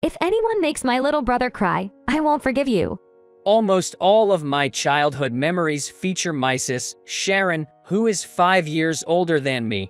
If anyone makes my little brother cry, I won't forgive you. Almost all of my childhood memories feature my sis, Sharon, who is 5 years older than me.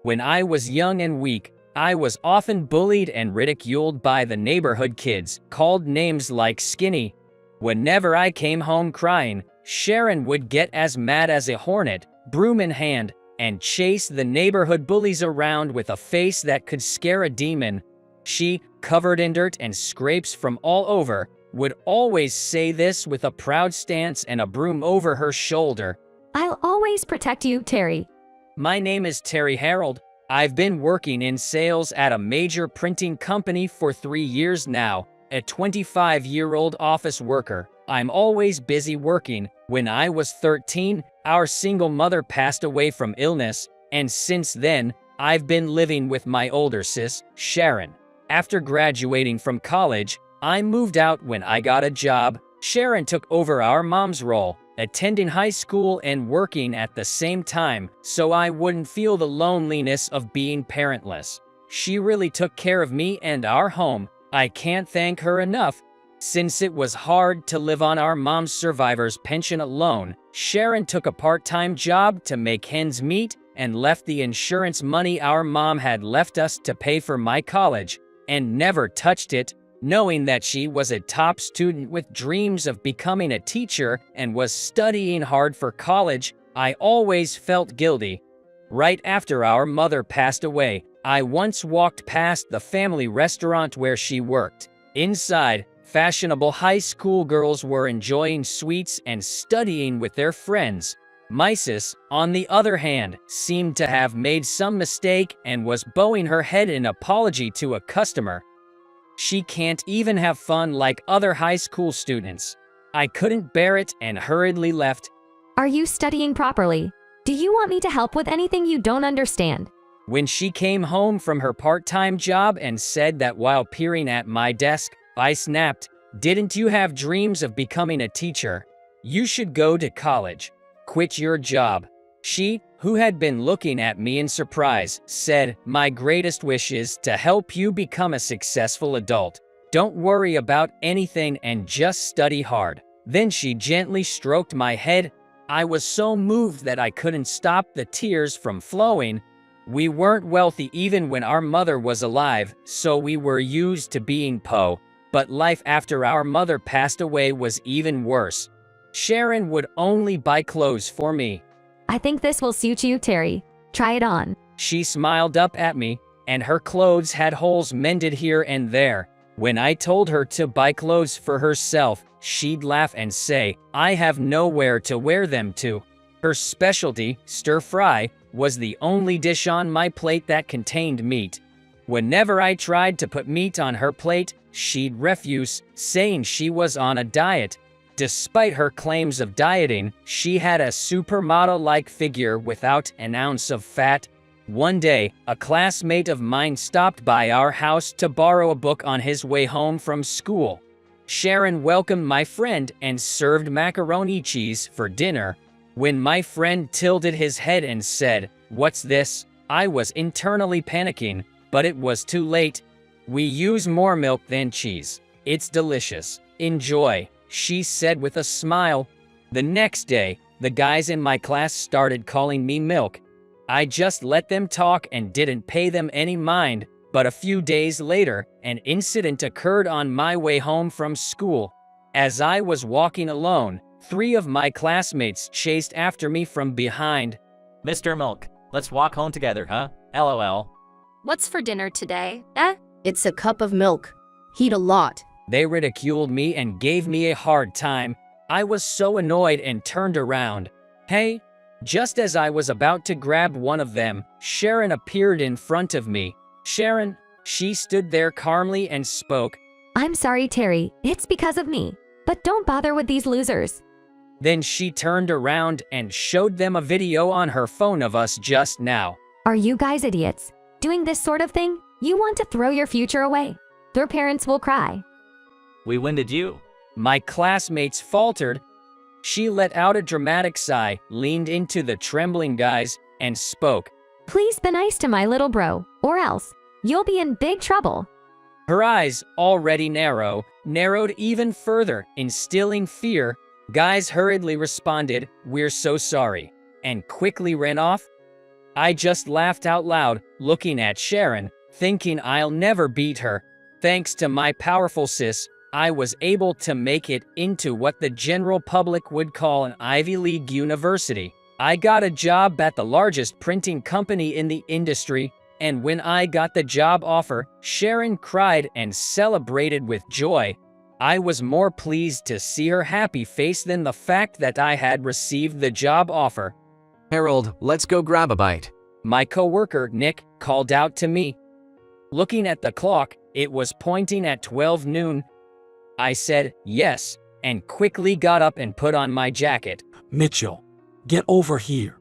When I was young and weak, I was often bullied and ridiculed by the neighborhood kids, called names like skinny. Whenever I came home crying, Sharon would get as mad as a hornet, broom in hand, and chase the neighborhood bullies around with a face that could scare a demon. She, covered in dirt and scrapes from all over, would always say this with a proud stance and a broom over her shoulder. I'll always protect you, Terry. My name is Terry Harold. I've been working in sales at a major printing company for 3 years now, a 25-year-old office worker. I'm always busy working. When I was 13, our single mother passed away from illness, and since then, I've been living with my older sis, Sharon. After graduating from college, I moved out when I got a job. Sharon took over our mom's role, attending high school and working at the same time, so I wouldn't feel the loneliness of being parentless. She really took care of me and our home. I can't thank her enough. Since it was hard to live on our mom's survivor's pension alone, Sharon took a part-time job to make ends meet and left the insurance money our mom had left us to pay for my college, and never touched it. Knowing that she was a top student with dreams of becoming a teacher and was studying hard for college, I always felt guilty. Right after our mother passed away, I once walked past the family restaurant where she worked. Inside, fashionable high school girls were enjoying sweets and studying with their friends. My sis, on the other hand, seemed to have made some mistake and was bowing her head in apology to a customer. She can't even have fun like other high school students. I couldn't bear it and hurriedly left. Are you studying properly? Do you want me to help with anything you don't understand? When she came home from her part-time job and said that while peering at my desk, I snapped, "Didn't you have dreams of becoming a teacher? You should go to college. Quit your job." She, who had been looking at me in surprise, said, "My greatest wish is to help you become a successful adult. Don't worry about anything and just study hard." Then she gently stroked my head. I was so moved that I couldn't stop the tears from flowing. We weren't wealthy even when our mother was alive, so we were used to being poor. But life after our mother passed away was even worse. Sharon would only buy clothes for me. I think this will suit you, Terry. Try it on. She smiled up at me, and her clothes had holes mended here and there. When I told her to buy clothes for herself, she'd laugh and say, "I have nowhere to wear them to." Her specialty, stir-fry, was the only dish on my plate that contained meat. Whenever I tried to put meat on her plate, she'd refuse, saying she was on a diet. Despite her claims of dieting, she had a supermodel-like figure without an ounce of fat. One day, a classmate of mine stopped by our house to borrow a book on his way home from school. Sharon welcomed my friend and served macaroni cheese for dinner. When my friend tilted his head and said, "What's this?" I was internally panicking, but it was too late. "We use more milk than cheese. It's delicious. Enjoy," she said with a smile. The next day, the guys in my class started calling me Milk. I just let them talk and didn't pay them any mind, but a few days later, an incident occurred on my way home from school. As I was walking alone, 3 of my classmates chased after me from behind. "Mr. Milk, let's walk home together, huh? LOL. What's for dinner today, It's a cup of milk. Heat a lot." They ridiculed me and gave me a hard time. I was so annoyed and turned around. "Hey!" Just as I was about to grab one of them, Sharon appeared in front of me. "Sharon," she stood there calmly and spoke. I'm sorry, Terry. It's because of me. But don't bother with these losers. Then she turned around and showed them a video on her phone of us just now. Are you guys idiots? Doing this sort of thing? You want to throw your future away. Their parents will cry. We winded you. My classmates faltered. She let out a dramatic sigh, leaned into the trembling guys, and spoke. Please be nice to my little bro, or else you'll be in big trouble. Her eyes, already narrow, narrowed even further, instilling fear. Guys hurriedly responded, "We're so sorry," and quickly ran off. I just laughed out loud, looking at Sharon, thinking I'll never beat her. Thanks to my powerful sis, I was able to make it into what the general public would call an Ivy League university. I got a job at the largest printing company in the industry, and when I got the job offer, Sharon cried and celebrated with joy. I was more pleased to see her happy face than the fact that I had received the job offer. Harold, let's go grab a bite. My coworker, Nick, called out to me. Looking at the clock, it was pointing at 12 noon. I said yes, and quickly got up and put on my jacket. Mitchell, get over here.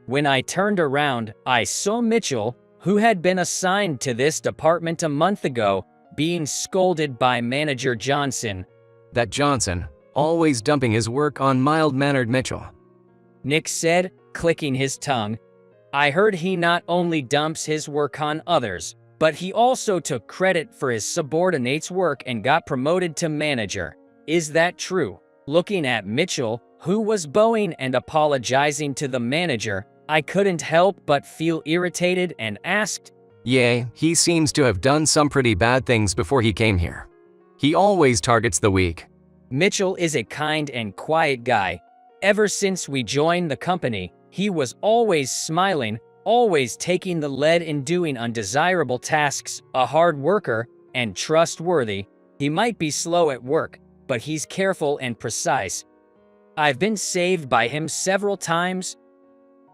When I turned around, I saw Mitchell, who had been assigned to this department a month ago, being scolded by Manager Johnson. That Johnson, always dumping his work on mild-mannered Mitchell. Nick said, clicking his tongue. I heard he not only dumps his work on others, but he also took credit for his subordinates' work and got promoted to manager. Is that true? Looking at Mitchell, who was bowing and apologizing to the manager, I couldn't help but feel irritated and asked, "Yay, he seems to have done some pretty bad things before he came here. He always targets the weak." Mitchell is a kind and quiet guy. Ever since we joined the company, he was always smiling, always taking the lead in doing undesirable tasks, a hard worker, and trustworthy. He might be slow at work, but he's careful and precise. I've been saved by him several times.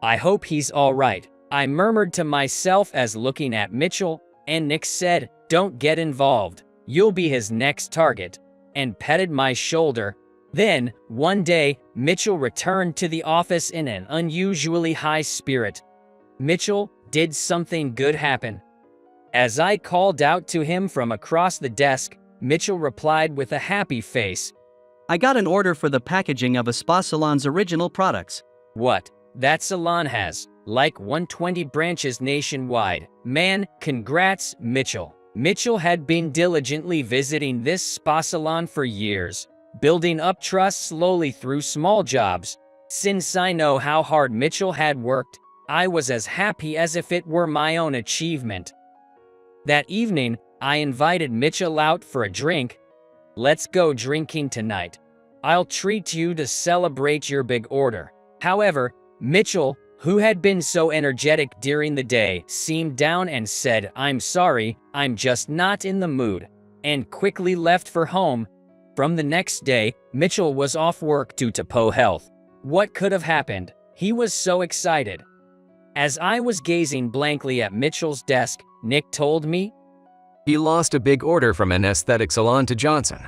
I hope he's all right, I murmured to myself as looking at Mitchell, and Nick said, "Don't get involved, you'll be his next target," and petted my shoulder. Then, one day, Mitchell returned to the office in an unusually high spirit. Mitchell, did something good happen? As I called out to him from across the desk, Mitchell replied with a happy face. I got an order for the packaging of a spa salon's original products. What? That salon has, like 120 branches nationwide. Man, congrats, Mitchell. Mitchell had been diligently visiting this spa salon for years, building up trust slowly through small jobs. Since I know how hard Mitchell had worked, I was as happy as if it were my own achievement. That evening, I invited Mitchell out for a drink. "Let's go drinking tonight. I'll treat you to celebrate your big order." However, Mitchell, who had been so energetic during the day, seemed down and said, "I'm sorry, I'm just not in the mood," and quickly left for home. From the next day, Mitchell was off work due to poor health. What could have happened? He was so excited. As I was gazing blankly at Mitchell's desk, Nick told me, He lost a big order from an aesthetic salon to Johnson.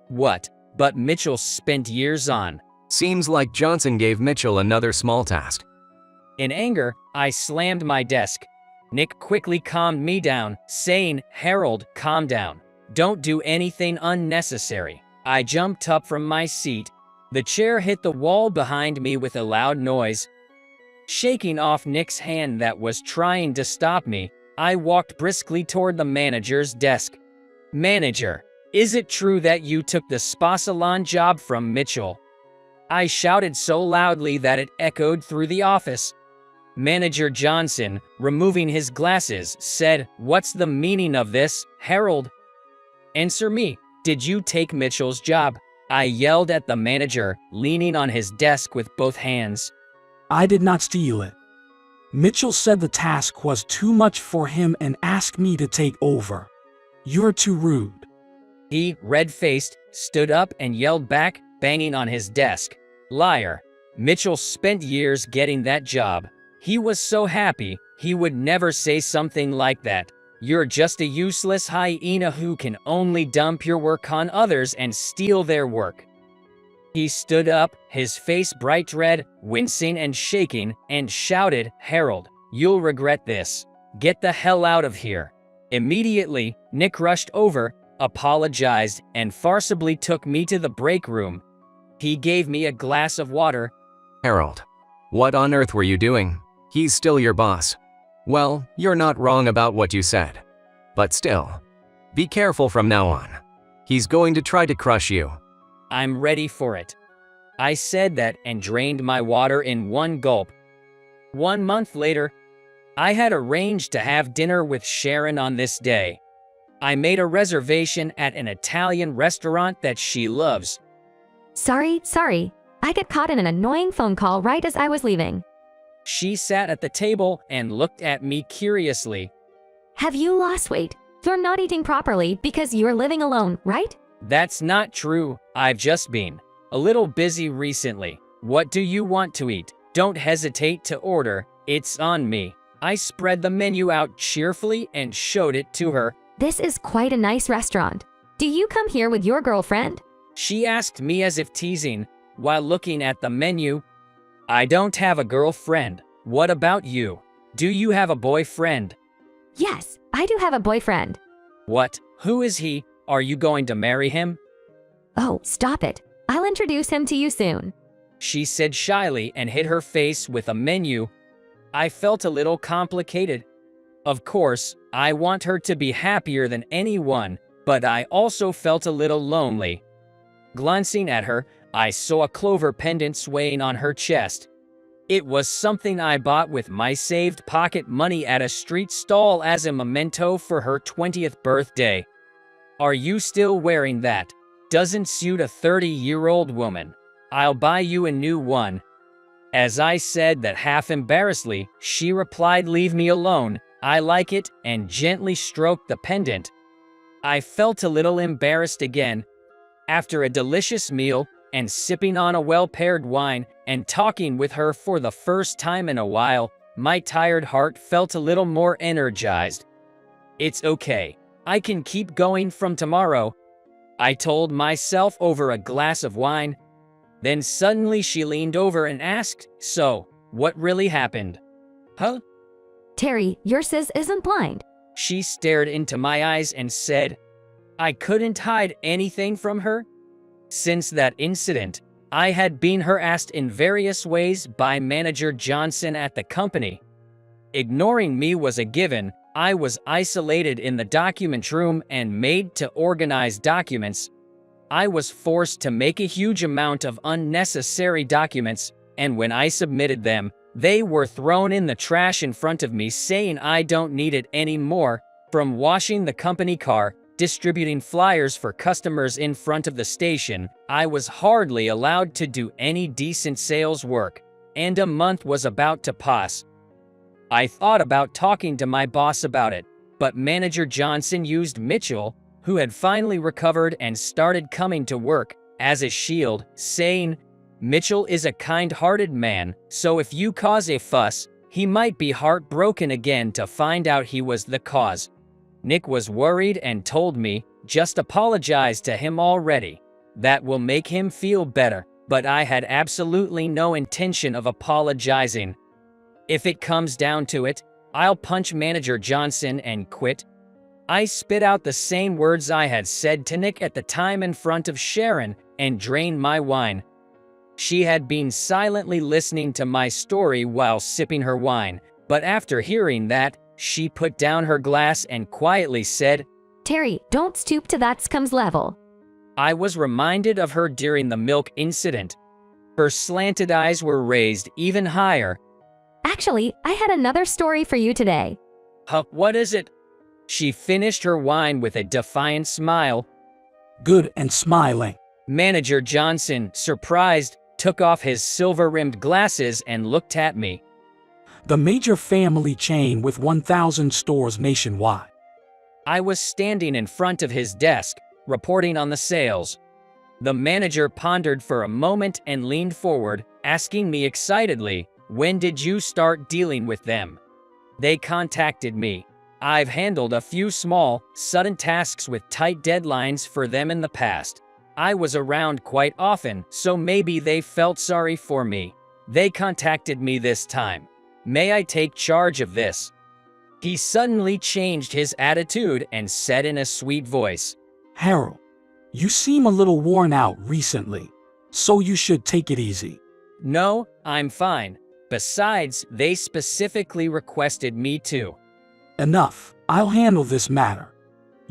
"What? But Mitchell spent years on." Seems like Johnson gave Mitchell another small task. In anger, I slammed my desk. Nick quickly calmed me down, saying, "Harold, calm down. Don't do anything unnecessary." I jumped up from my seat. The chair hit the wall behind me with a loud noise. Shaking off Nick's hand that was trying to stop me, I walked briskly toward the manager's desk. "Manager, is it true that you took the spa salon job from Mitchell?" I shouted so loudly that it echoed through the office. Manager Johnson, removing his glasses, said, "What's the meaning of this, Harold? Answer me, did you take Mitchell's job?" I yelled at the manager, leaning on his desk with both hands. I did not steal it. Mitchell said the task was too much for him and asked me to take over. You're too rude. He, red-faced, stood up and yelled back, banging on his desk. "Liar. Mitchell spent years getting that job. He was so happy, he would never say something like that. You're just a useless hyena who can only dump your work on others and steal their work." He stood up, his face bright red, wincing and shaking, and shouted, "Harold, you'll regret this. Get the hell out of here." Immediately, Nick rushed over, apologized, and forcibly took me to the break room. He gave me a glass of water. Harold, what on earth were you doing? He's still your boss. Well, you're not wrong about what you said. But still, Be careful from now on. He's going to try to crush you. I'm ready for it. I said that and drained my water in one gulp. 1 month later, I had arranged to have dinner with Sharon on this day. I made a reservation at an Italian restaurant that she loves. Sorry. I got caught in an annoying phone call right as I was leaving. She sat at the table and looked at me curiously. Have you lost weight? You're not eating properly because you're living alone, right? That's not true. I've just been a little busy recently. What do you want to eat? Don't hesitate to order. It's on me. I spread the menu out cheerfully and showed it to her. This is quite a nice restaurant. Do you come here with your girlfriend? She asked me as if teasing, while looking at the menu. I don't have a girlfriend. What about you? Do you have a boyfriend? Yes, I do have a boyfriend. What? Who is he? Are you going to marry him? Oh, stop it. I'll introduce him to you soon. She said shyly and hid her face with a menu. I felt a little complicated. Of course, I want her to be happier than anyone, but I also felt a little lonely. Glancing at her, I saw a clover pendant swaying on her chest. It was something I bought with my saved pocket money at a street stall as a memento for her 20th birthday. Are you still wearing that? Doesn't suit a 30-year-old woman. I'll buy you a new one. As I said that half embarrassedly, she replied, leave me alone. I like it, and gently stroked the pendant. I felt a little embarrassed again. After a delicious meal, and sipping on a well-paired wine, and talking with her for the first time in a while, my tired heart felt a little more energized. It's okay. I can keep going from tomorrow, I told myself over a glass of wine. Then suddenly she leaned over and asked, so, what really happened? Huh? Terry, your sis isn't blind. She stared into my eyes and said, I couldn't hide anything from her. Since that incident, I had been harassed in various ways by Manager Johnson at the company. Ignoring me was a given. I was isolated in the document room and made to organize documents. I was forced to make a huge amount of unnecessary documents, and when I submitted them, they were thrown in the trash in front of me saying I don't need it anymore. From washing the company car, distributing flyers for customers in front of the station, I was hardly allowed to do any decent sales work, and a month was about to pass. I thought about talking to my boss about it, but Manager Johnson used Mitchell, who had finally recovered and started coming to work, as a shield, saying, Mitchell is a kind-hearted man, so if you cause a fuss, he might be heartbroken again to find out he was the cause. Nick was worried and told me, just apologize to him already. That will make him feel better, but I had absolutely no intention of apologizing. If it comes down to it, I'll punch Manager Johnson and quit. I spit out the same words I had said to Nick at the time in front of Sharon and drained my wine. She had been silently listening to my story while sipping her wine, but after hearing that, she put down her glass and quietly said, Terry, don't stoop to that scum's level. I was reminded of her during the milk incident. Her slanted eyes were raised even higher. Actually, I had another story for you today. Huh, what is it? She finished her wine with a defiant smile. Good and smiling. Manager Johnson, surprised, took off his silver-rimmed glasses and looked at me. The major family chain with 1,000 stores nationwide. I was standing in front of his desk, reporting on the sales. The manager pondered for a moment and leaned forward, asking me excitedly, when did you start dealing with them? They contacted me. I've handled a few small, sudden tasks with tight deadlines for them in the past. I was around quite often, so maybe they felt sorry for me. They contacted me this time. May I take charge of this? He suddenly changed his attitude and said in a sweet voice, Harold, you seem a little worn out recently, so you should take it easy. No, I'm fine. Besides, they specifically requested me to. Enough. I'll handle this matter.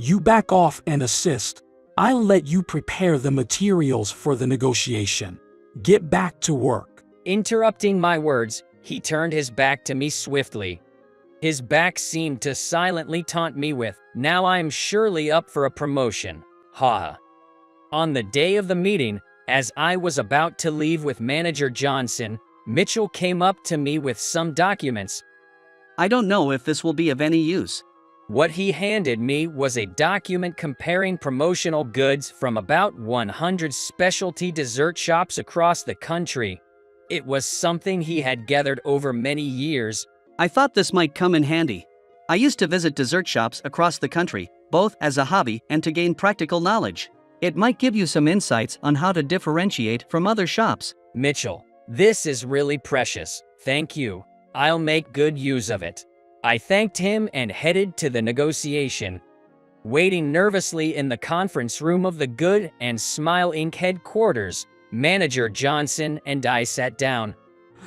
You back off and assist. I'll let you prepare the materials for the negotiation. Get back to work. Interrupting my words, he turned his back to me swiftly. His back seemed to silently taunt me with, "Now I'm surely up for a promotion. Ha." On the day of the meeting, as I was about to leave with Manager Johnson, Mitchell came up to me with some documents. I don't know if this will be of any use. What he handed me was a document comparing promotional goods from about 100 specialty dessert shops across the country. It was something he had gathered over many years. I thought this might come in handy. I used to visit dessert shops across the country, both as a hobby and to gain practical knowledge. It might give you some insights on how to differentiate from other shops. Mitchell, this is really precious. Thank you. I'll make good use of it. I thanked him and headed to the negotiation. Waiting nervously in the conference room of the Good and Smile Inc. headquarters, Manager Johnson and I sat down.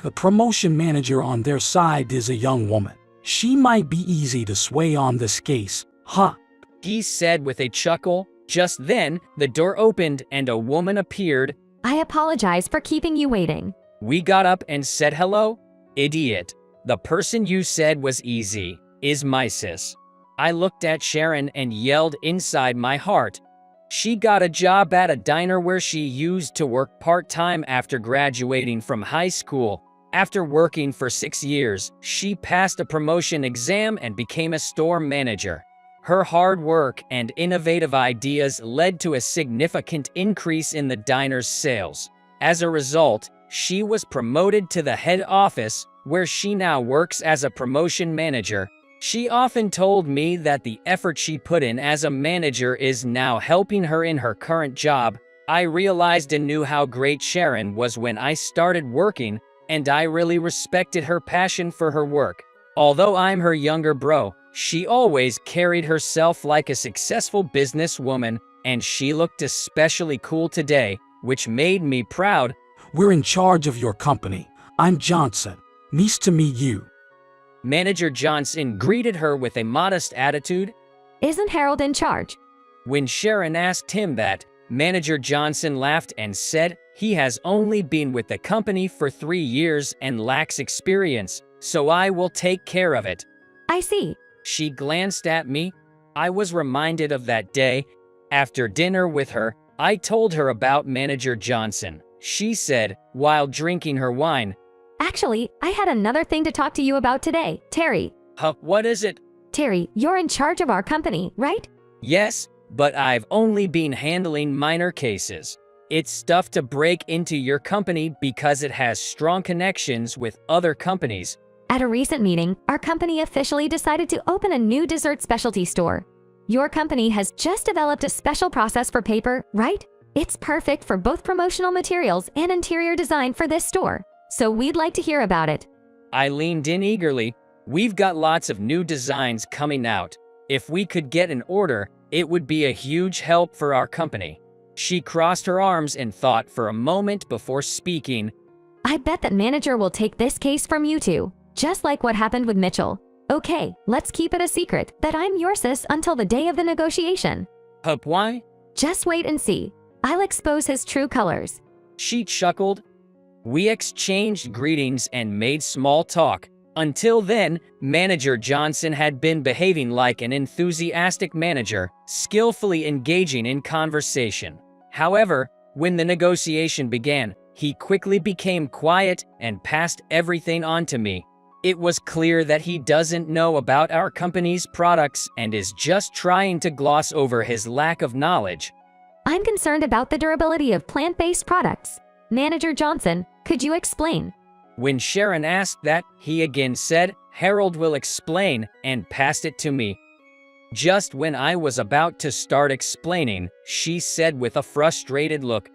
The promotion manager on their side is a young woman. She might be easy to sway on this case, huh? He said with a chuckle. Just then, the door opened and a woman appeared. I apologize for keeping you waiting. We got up and said hello. Idiot. The person you said was easy is my sis. I looked at Sharon and yelled inside my heart. She got a job at a diner where she used to work part-time after graduating from high school. After working for 6 years, she passed a promotion exam and became a store manager. Her hard work and innovative ideas led to a significant increase in the diner's sales. As a result, she was promoted to the head office, where she now works as a promotion manager. She often told me that the effort she put in as a manager is now helping her in her current job. I realized and knew how great Sharon was when I started working, and I really respected her passion for her work. Although I'm her younger bro, she always carried herself like a successful businesswoman, and she looked especially cool today, which made me proud. We're in charge of your company. I'm Johnson. Nice to meet you. Manager Johnson greeted her with a modest attitude. Isn't Harold in charge? When Sharon asked him that, Manager Johnson laughed and said, he has only been with the company for 3 years and lacks experience, so I will take care of it. I see. She glanced at me. I was reminded of that day. After dinner with her, I told her about Manager Johnson. She said, while drinking her wine, Actually, I had another thing to talk to you about today, Terry. What is it? Terry, you're in charge of our company, right? Yes, but I've only been handling minor cases. It's tough to break into your company because it has strong connections with other companies. At a recent meeting, our company officially decided to open a new dessert specialty store. Your company has just developed a special process for paper, right? It's perfect for both promotional materials and interior design for this store. So we'd like to hear about it. I leaned in eagerly. We've got lots of new designs coming out. If we could get an order, it would be a huge help for our company. She crossed her arms and thought for a moment before speaking. I bet that manager will take this case from you two, just like what happened with Mitchell. Okay, let's keep it a secret that I'm your sis until the day of the negotiation. Why? Just wait and see. I'll expose his true colors. She chuckled. We exchanged greetings and made small talk. Until then, Manager Johnson had been behaving like an enthusiastic manager, skillfully engaging in conversation. However, when the negotiation began, he quickly became quiet and passed everything on to me. It was clear that he doesn't know about our company's products and is just trying to gloss over his lack of knowledge. I'm concerned about the durability of plant-based products. Manager Johnson, could you explain? When Sharon asked that, he again said, Harold will explain, and passed it to me. Just when I was about to start explaining, she said with a frustrated look,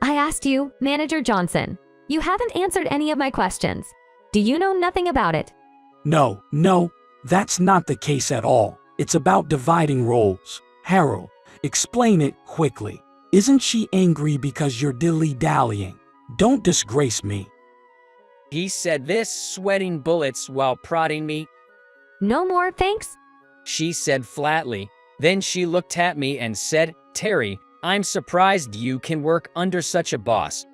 I asked you, Manager Johnson. You haven't answered any of my questions. Do you know nothing about it? No, that's not the case at all. It's about dividing roles. Harold, explain it quickly. Isn't she angry because you're dilly-dallying? Don't disgrace me. He said this, sweating bullets while prodding me. No more thanks? She said flatly. Then she looked at me and said, "Terry, I'm surprised you can work under such a boss."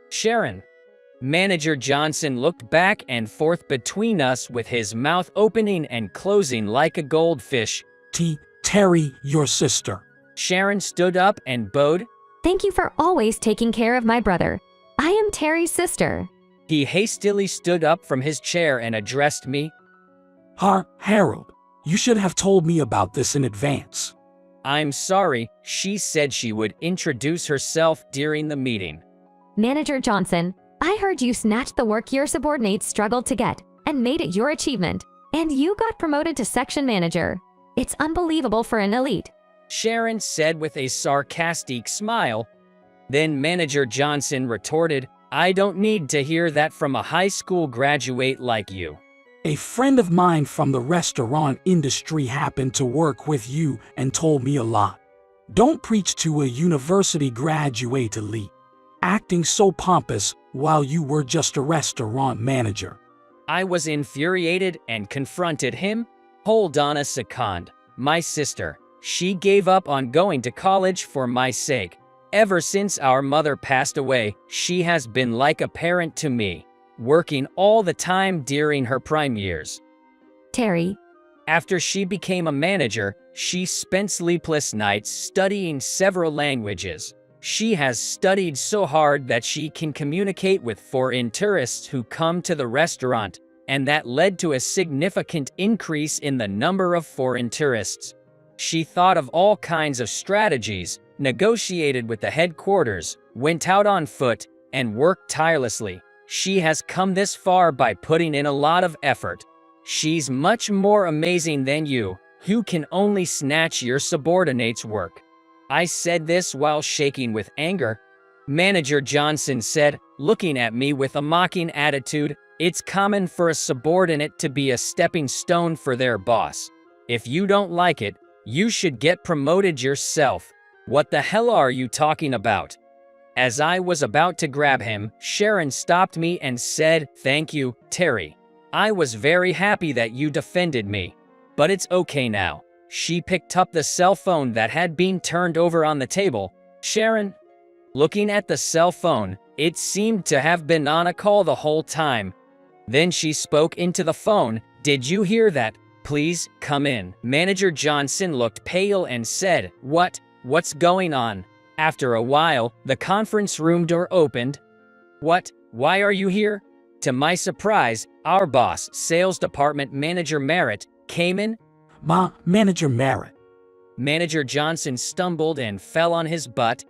Sharon. Manager Johnson looked back and forth between us with his mouth opening and closing like a goldfish. Terry, your sister. Sharon stood up and bowed. Thank you for always taking care of my brother. I am Terry's sister. He hastily stood up from his chair and addressed me. Harold, you should have told me about this in advance. I'm sorry, she said she would introduce herself during the meeting. Manager Johnson, I heard you snatched the work your subordinates struggled to get and made it your achievement, and you got promoted to section manager. It's unbelievable for an elite. Sharon said with a sarcastic smile. Then Manager Johnson retorted, I don't need to hear that from a high school graduate like you. A friend of mine from the restaurant industry happened to work with you and told me a lot. Don't preach to a university graduate elite, acting so pompous while you were just a restaurant manager. I was infuriated and confronted him. Hold on a second. My sister, she gave up on going to college for my sake. Ever since our mother passed away, she has been like a parent to me, working all the time during her prime years. Terry. After she became a manager, she spent sleepless nights studying several languages. She has studied so hard that she can communicate with foreign tourists who come to the restaurant, and that led to a significant increase in the number of foreign tourists. She thought of all kinds of strategies, negotiated with the headquarters, went out on foot, and worked tirelessly. She has come this far by putting in a lot of effort. She's much more amazing than you, who can only snatch your subordinates' work. I said this while shaking with anger. Manager Johnson said, looking at me with a mocking attitude, it's common for a subordinate to be a stepping stone for their boss. If you don't like it, you should get promoted yourself. What the hell are you talking about? As I was about to grab him, Sharon stopped me and said, thank you, Terry. I was very happy that you defended me. But it's okay now. She picked up the cell phone that had been turned over on the table. Sharon? Looking at the cell phone, it seemed to have been on a call the whole time. Then she spoke into the phone. Did you hear that? Please, come in. Manager Johnson looked pale and said, What's going on? After a while, the conference room door opened. What? Why are you here? To my surprise, our boss, Sales Department Manager Merritt, came in. Manager Merritt. Manager Johnson stumbled and fell on his butt.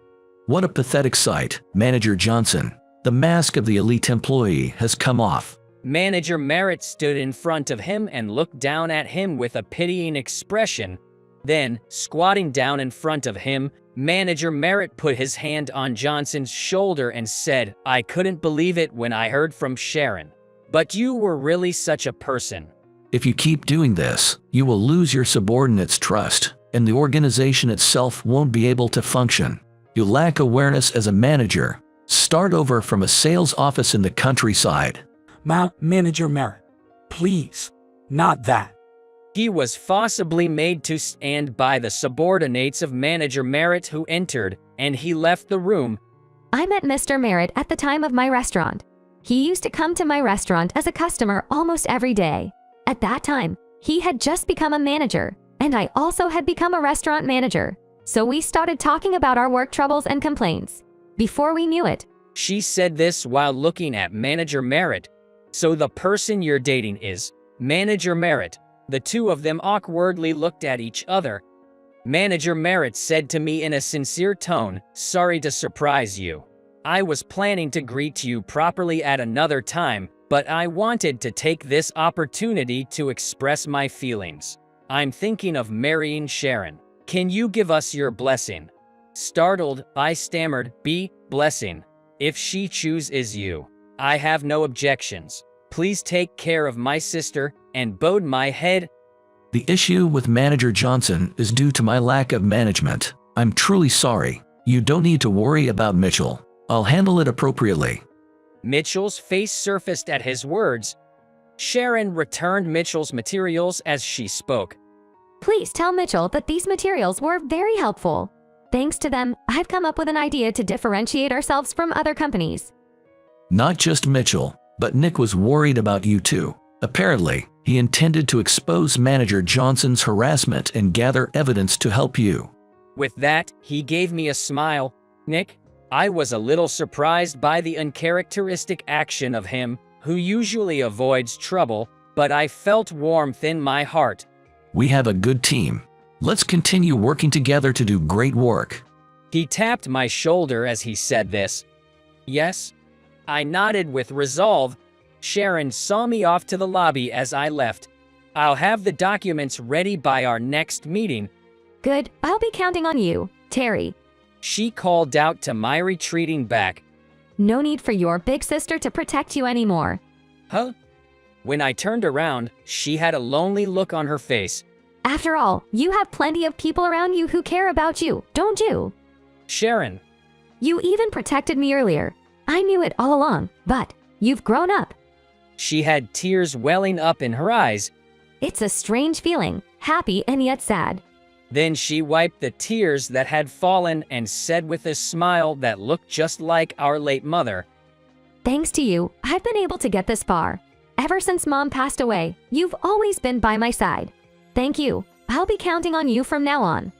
What a pathetic sight, Manager Johnson. The mask of the elite employee has come off. Manager Merritt stood in front of him and looked down at him with a pitying expression. Then, squatting down in front of him, Manager Merritt put his hand on Johnson's shoulder and said, I couldn't believe it when I heard from Sharon. But you were really such a person. If you keep doing this, you will lose your subordinates' trust, and the organization itself won't be able to function. You lack awareness as a manager. Start over from a sales office in the countryside. Manager Merritt, please, not that. He was forcibly made to stand by the subordinates of Manager Merritt who entered, and he left the room. I met Mr. Merritt at the time of my restaurant. He used to come to my restaurant as a customer almost every day. At that time, he had just become a manager, and I also had become a restaurant manager. So we started talking about our work troubles and complaints. Before we knew it, she said this while looking at Manager Merritt. So the person you're dating is Manager Merritt. The two of them awkwardly looked at each other. Manager Merritt said to me in a sincere tone, sorry to surprise you. I was planning to greet you properly at another time, but I wanted to take this opportunity to express my feelings. I'm thinking of marrying Sharon. Can you give us your blessing? Startled, I stammered, blessing. If she chooses you, I have no objections. Please take care of my sister, and bowed my head. The issue with Manager Johnson is due to my lack of management. I'm truly sorry. You don't need to worry about Mitchell. I'll handle it appropriately. Mitchell's face surfaced at his words. Sharon returned Mitchell's materials as she spoke. Please tell Mitchell that these materials were very helpful. Thanks to them, I've come up with an idea to differentiate ourselves from other companies. Not just Mitchell, but Nick was worried about you too. Apparently, he intended to expose Manager Johnson's harassment and gather evidence to help you. With that, he gave me a smile. Nick, I was a little surprised by the uncharacteristic action of him, who usually avoids trouble, but I felt warmth in my heart. We have a good team. Let's continue working together to do great work. He tapped my shoulder as he said this. Yes? I nodded with resolve. Sharon saw me off to the lobby as I left. I'll have the documents ready by our next meeting. Good, I'll be counting on you, Terry. She called out to my retreating back. No need for your big sister to protect you anymore. Huh? When I turned around, she had a lonely look on her face. After all, you have plenty of people around you who care about you, don't you? Sharon. You even protected me earlier. I knew it all along, but you've grown up. She had tears welling up in her eyes. It's a strange feeling, happy and yet sad. Then she wiped the tears that had fallen and said with a smile that looked just like our late mother. Thanks to you, I've been able to get this far. Ever since Mom passed away, you've always been by my side. Thank you. I'll be counting on you from now on.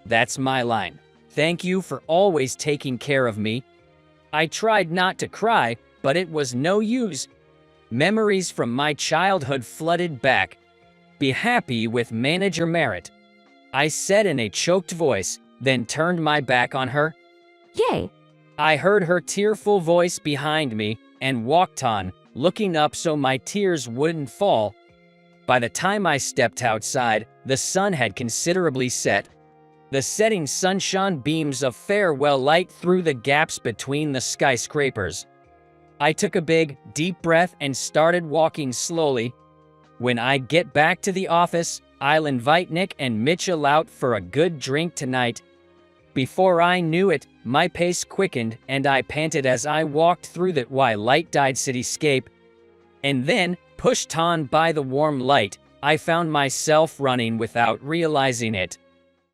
That's my line. Thank you for always taking care of me. I tried not to cry, but it was no use. Memories from my childhood flooded back. Be happy with Manager Merritt. I said in a choked voice, then turned my back on her. Yay! I heard her tearful voice behind me and walked on, looking up so my tears wouldn't fall. By the time I stepped outside, the sun had considerably set. The setting sun shone beams of farewell light through the gaps between the skyscrapers. I took a big, deep breath and started walking slowly. When I get back to the office, I'll invite Nick and Mitchell out for a good drink tonight. Before I knew it, my pace quickened and I panted as I walked through the light-dyed cityscape. And then, pushed on by the warm light, I found myself running without realizing it.